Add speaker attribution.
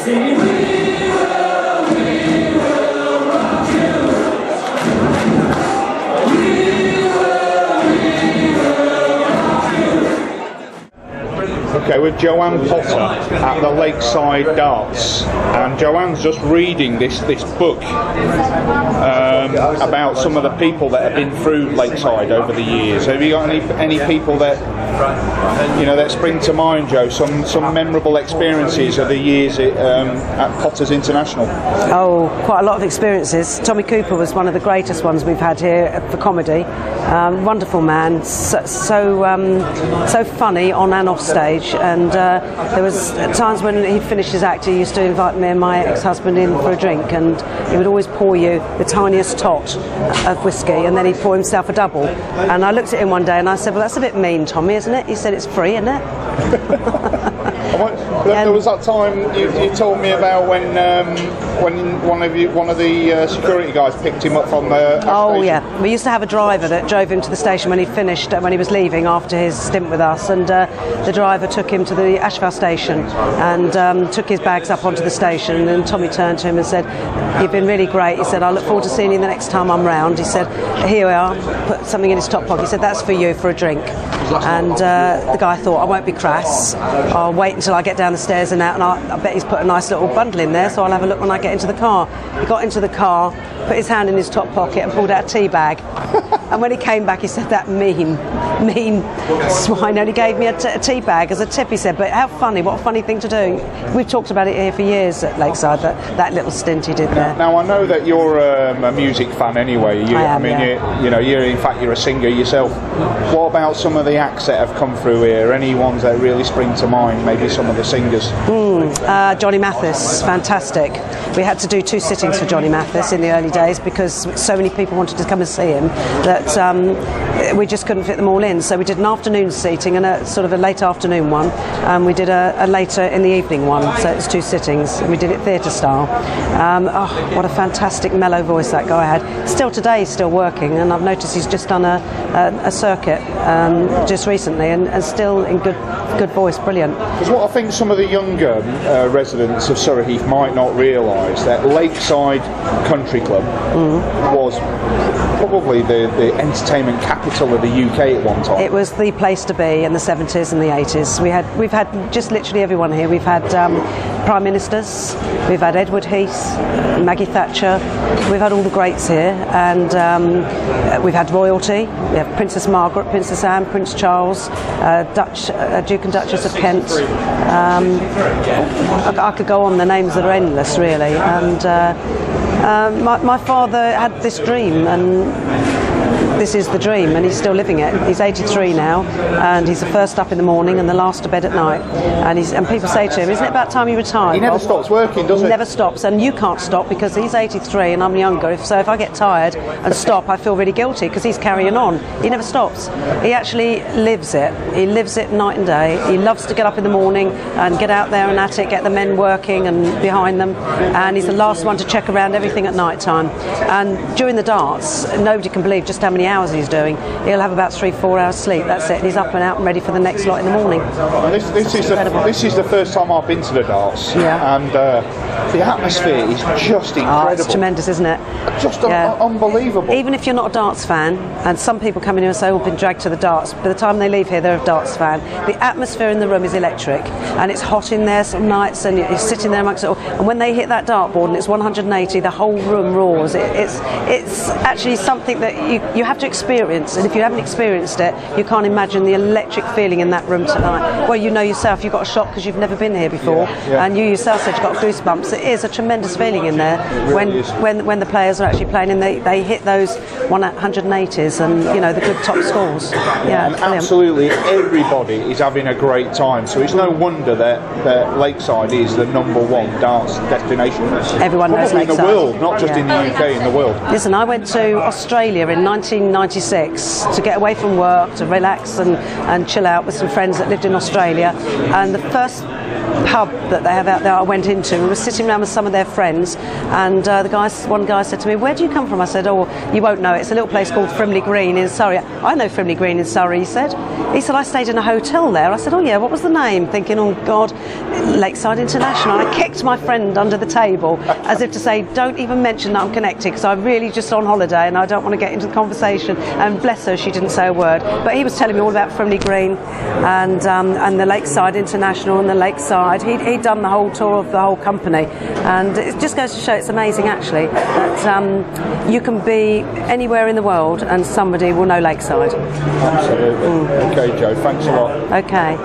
Speaker 1: Okay, with Joanne Potter at the Lakeside Darts, and Joanne's just reading this book about some of the people that have been through Lakeside over the years. Have you got any people that that spring to mind, Joe? Some memorable experiences of the years at Potters International.
Speaker 2: Oh, quite a lot of experiences. Tommy Cooper was one of the greatest ones we've had here for comedy. Wonderful man, so funny on and off stage. And there was times when he'd finished his act, he used to invite me and my ex-husband in for a drink, and he would always pour you the tiniest tot of whiskey, and then he'd pour himself a double. And I looked at him one day and I said, well, that's a bit mean, Tommy, isn't it? He said, it's free, isn't it?
Speaker 1: There was that time you told me about when one of the security guys picked him up from the station.
Speaker 2: Yeah, we used to have a driver that drove him to the station when he finished, when he was leaving after his stint with us, and the driver took him to the Ashvale station and took his bags up onto the station, and Tommy turned to him and said, you've been really great. He said, I look forward to seeing you the next time I'm round. He said, here we are, put something in his top pocket. He said, that's for you, for a drink. And the guy thought, I won't be crass, I'll wait until I get down the stairs and out, and I bet he's put a nice little bundle in there, so I'll have a look when I get into the car. He got into the car, put his hand in his top pocket and pulled out a tea bag. And when he came back, he said, that mean swine only gave me a tea bag as a tip, he said. But how funny, what a funny thing to do. We've talked about it here for years at Lakeside, that little stint he did there.
Speaker 1: Now, I know that you're a music fan anyway. You're a singer yourself. What about some of the acts that have come through here? Any ones that really spring to mind, maybe some of the singers?
Speaker 2: Johnny Mathis, fantastic. We had to do 2 sittings for Johnny Mathis in the early days because so many people wanted to come and see him that we just couldn't fit them all in. So we did an afternoon seating and a sort of a late afternoon one, and we did a later in the evening one. So it's 2 sittings. We did it theatre style. What a fantastic mellow voice that guy had. Still today, he's still working, and I've noticed he's just done a circuit just recently, and still in good voice, brilliant.
Speaker 1: Because what I think some of the younger residents of Surrey Heath might not realise, that Lakeside Country Club was probably the entertainment capital of the UK at one time.
Speaker 2: It was the place to be in the 70s and the 80s. We've had just literally everyone here. We've had Prime Ministers, we've had Edward Heath, Maggie Thatcher, we've had all the greats here, and we've had royalty. We have Princess Margaret, Princess Anne, Prince Charles, Duke and Duchess of Kent. I could go on, the names that are endless really. And my father had this dream, and this is the dream, and he's still living it. He's 83 now, and he's the first up in the morning and the last to bed at night. And people say to him, isn't it about time you retire?
Speaker 1: He never stops working, does he?
Speaker 2: He never stops, and you can't stop because he's 83 and I'm younger. So if I get tired and stop, I feel really guilty because he's carrying on. He never stops. He actually lives it. He lives it night and day. He loves to get up in the morning and get out there and at it, get the men working and behind them. And he's the last one to check around everything at night time. And during the darts, nobody can believe just how many hours he's doing. He'll have about 3-4 hours sleep, that's it, and he's up and out and ready for the next lot in the morning.
Speaker 1: This is the first time I've been to the darts, and the atmosphere is just incredible.
Speaker 2: It's tremendous, isn't it?
Speaker 1: Just unbelievable.
Speaker 2: Even if you're not a darts fan, and some people come in here and say, oh, I've been dragged to the darts, by the time they leave here they're a darts fan. The atmosphere in the room is electric, and it's hot in there some nights, and you're sitting there amongst it all, and when they hit that dartboard and it's 180, the whole room roars. It's actually something that you have to experience, and if you haven't experienced it, you can't imagine the electric feeling in that room tonight. Well, you know yourself, you've got a shock because you've never been here before, and you yourself said you've got goosebumps. It is a tremendous feeling in there when the players are actually playing and they hit those 180s and the good top scores.
Speaker 1: And absolutely everybody is having a great time, so it's no wonder that Lakeside is the #1 darts destination.
Speaker 2: Everyone knows
Speaker 1: Lakeside. In the world, not just in the UK, in the world.
Speaker 2: Listen, I went to Australia in 19 1996 to get away from work, to relax and chill out with some friends that lived in Australia. And the first pub that they have out there I went into, we were sitting around with some of their friends, and one guy said to me, "Where do you come from?" I said, "Oh, you won't know it. It's a little place called Frimley Green in Surrey." "I know Frimley Green in Surrey," he said. "I stayed in a hotel there." I said, "Oh yeah, what was the name?" Thinking, "Oh God, Lakeside International." And I kicked my friend under the table as if to say, "Don't even mention that I'm connected, because I'm really just on holiday and I don't want to get into the conversation." And bless her, she didn't say a word. But he was telling me all about Frimley Green and the Lakeside International and the Lakeside. He'd done the whole tour of the whole company, and it just goes to show it's amazing actually that you can be anywhere in the world and somebody will know Lakeside.
Speaker 1: Absolutely. Okay, Jo, thanks a lot.
Speaker 2: Okay.